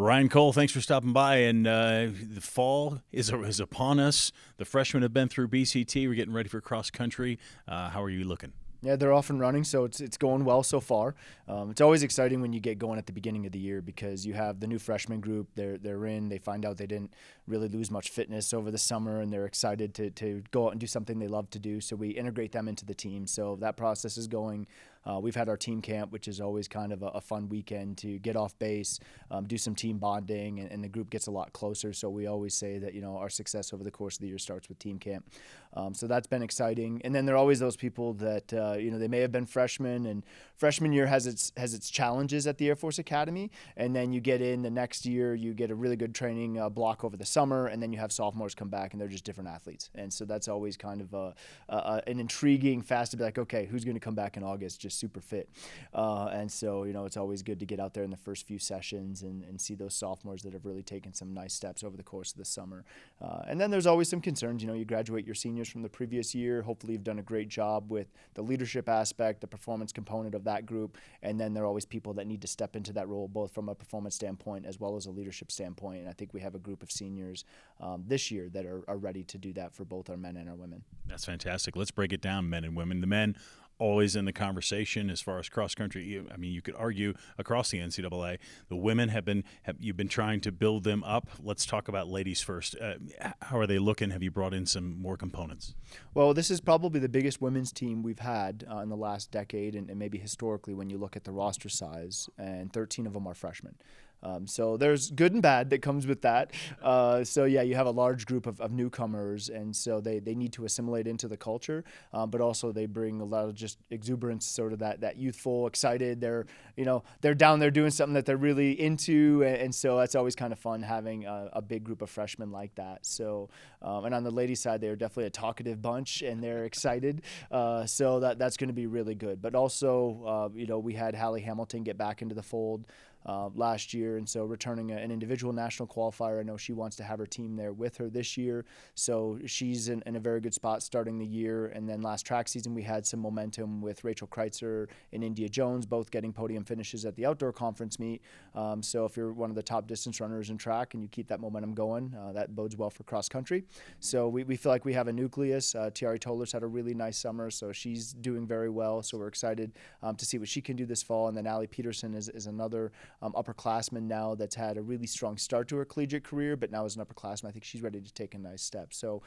Ryan Cole, thanks for stopping by. And the fall is upon us. The freshmen have been through BCT. We're getting ready for cross country. How are you looking? Yeah, they're off and running, so it's going well so far. It's always exciting when you get going at the beginning of the year because you have the new freshman group. They're in. They find out they didn't really lose much fitness over the summer, and they're excited to go out and do something they love to do. So we integrate them into the team. So that process is going. We've had our team camp, which is always kind of a fun weekend to get off base, do some team bonding, and the group gets a lot closer. So we always say that our success over the course of the year starts with team camp. So that's been exciting. And then there are always those people that they may have been freshmen, and freshman year has its challenges at the Air Force Academy. And then you get in the next year, you get a really good training block over the summer, and then you have sophomores come back, and they're just different athletes. And so that's always kind of an intriguing fast to be like, okay, who's going to come back in August just super fit? And so it's always good to get out there in the first few sessions and see those sophomores that have really taken some nice steps over the course of the summer. And then there's always some concerns. You graduate your seniors from the previous year. Hopefully you've done a great job with the leadership aspect, the performance component of that group, and then there are always people that need to step into that role, both from a performance standpoint as well as a leadership standpoint. And I think we have a group of seniors this year that are ready to do that for both our men and our women. That's fantastic. Let's break it down, men and women. The men always in the conversation as far as cross country. I mean, you could argue across the NCAA. The women you've been trying to build them up. Let's talk about ladies first. How are they looking? Have you brought in some more components? Well, this is probably the biggest women's team we've had in the last decade, and maybe historically when you look at the roster size, and 13 of them are freshmen. So there's good and bad that comes with that. So yeah, you have a large group of newcomers, and so they need to assimilate into the culture, but also they bring a lot of just exuberance, sort of that youthful, excited. They're down there doing something that they're really into, and so that's always kind of fun having a big group of freshmen like that. So and on the ladies' side, they're definitely a talkative bunch, and they're excited. So that's going to be really good. But also, we had Hallie Hamilton get back into the fold last year, and so returning an individual national qualifier. I know she wants to have her team there with her this year, so she's in a very good spot starting the year. And then last track season we had some momentum with Rachel Kreitzer and India Jones both getting podium finishes at the outdoor conference meet. So if you're one of the top distance runners in track and you keep that momentum going, that bodes well for cross country. So we feel like we have a nucleus. Tiari Tollers had a really nice summer, so she's doing very well, so we're excited to see what she can do this fall. And then Allie Peterson is another upperclassman now that's had a really strong start to her collegiate career, but now as an upperclassman, I think she's ready to take a nice step. So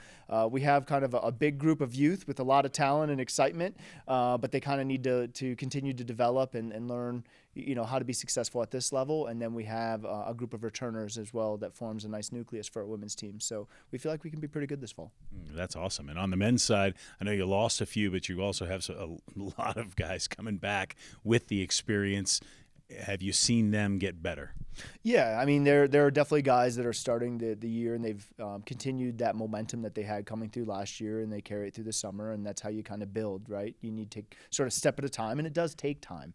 we have kind of a big group of youth with a lot of talent and excitement, but they kind of need to continue to develop and learn how to be successful at this level. And then we have a group of returners as well that forms a nice nucleus for our women's team. So we feel like we can be pretty good this fall. That's awesome. And on the men's side, I know you lost a few, but you also have a lot of guys coming back with the experience. Have you seen them get better? Yeah, I mean, there are definitely guys that are starting the year, and they've continued that momentum that they had coming through last year, and they carry it through the summer, and that's how you kind of build, right? You need to sort of step at a time, and it does take time.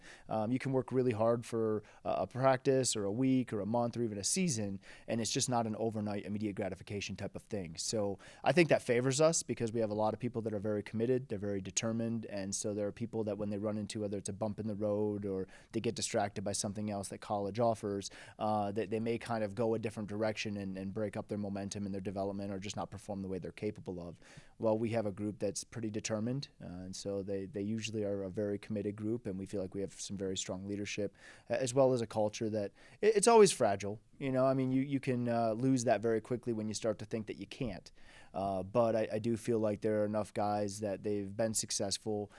You can work really hard for a practice or a week or a month or even a season, and it's just not an overnight immediate gratification type of thing. So I think that favors us because we have a lot of people that are very committed, they're very determined, and so there are people that when they run into whether it's a bump in the road or they get distracted by something else that college offers, that they may kind of go a different direction and break up their momentum and their development or just not perform the way they're capable of. Well, we have a group that's pretty determined, and so they usually are a very committed group, and we feel like we have some very strong leadership, as well as a culture that it's always fragile. I mean, you can lose that very quickly when you start to think that you can't. But I do feel like there are enough guys that they've been successful.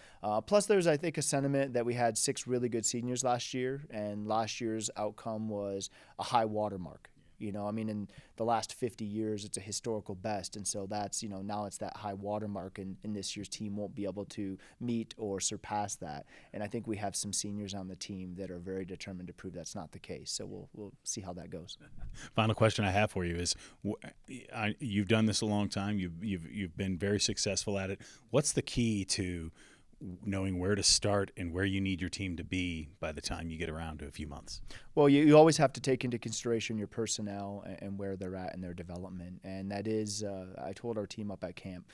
Plus, there's, I think, a sentiment that we had 6 really good seniors last year, and last year's outcome was a high watermark. I mean, in the last 50 years, it's a historical best, and so that's, now it's that high watermark, and this year's team won't be able to meet or surpass that. And I think we have some seniors on the team that are very determined to prove that's not the case. So we'll see how that goes. Final question I have for you is, you've done this a long time. You've been very successful at it. What's the key to knowing where to start and where you need your team to be by the time you get around to a few months? Well, you always have to take into consideration your personnel and where they're at in their development. And that is, I told our team up at camp,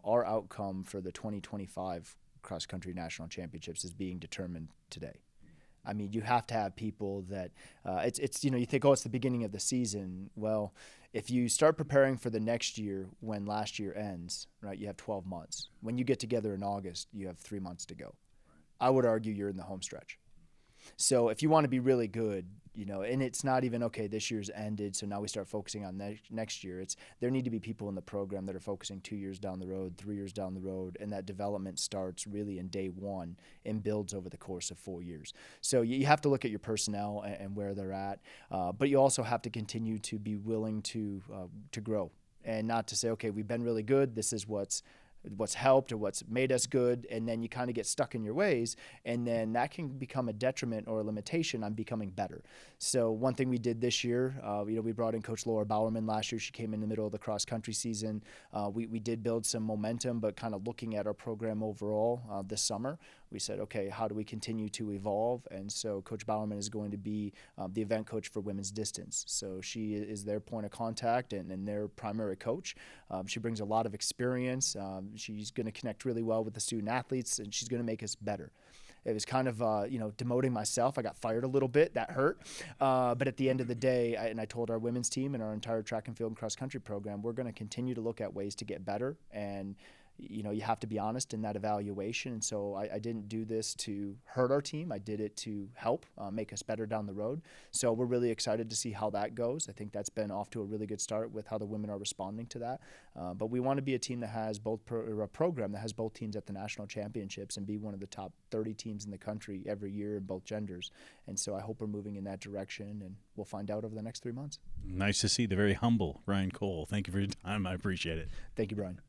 our outcome for the 2025 cross-country national championships is being determined today. I mean, you have to have people that it's you think, oh, it's the beginning of the season. Well, if you start preparing for the next year when last year ends, right, you have 12 months. When you get together in August, you have 3 months to go. I would argue you're in the home stretch. So if you want to be really good, and it's not even, okay, this year's ended, so now we start focusing on next year. There need to be people in the program that are focusing 2 years down the road, 3 years down the road, and that development starts really in day one and builds over the course of 4 years. So you have to look at your personnel and where they're at, but you also have to continue to be willing to grow, and not to say, okay, we've been really good, this is what's helped or what's made us good, and then you kind of get stuck in your ways, and then that can become a detriment or a limitation on becoming better. So one thing we did this year, we brought in Coach Laura Bowerman last year. She came in the middle of the cross-country season. We did build some momentum, but kind of looking at our program overall this summer, we said, okay, how do we continue to evolve? And so Coach Bowerman is going to be the event coach for women's distance. So she is their point of contact and their primary coach. She brings a lot of experience. She's going to connect really well with the student athletes, and she's going to make us better. It was kind of, demoting myself. I got fired a little bit. That hurt. But at the end of the day, I told our women's team and our entire track and field and cross-country program, we're going to continue to look at ways to get better. And you have to be honest in that evaluation. And so I didn't do this to hurt our team. I did it to help make us better down the road. So we're really excited to see how that goes. I think that's been off to a really good start with how the women are responding to that. But we want to be a team that has a program that has both teams at the national championships and be one of the top 30 teams in the country every year in both genders. And so I hope we're moving in that direction, and we'll find out over the next 3 months. Nice to see the very humble Ryan Cole. Thank you for your time. I appreciate it. Thank you, Brian.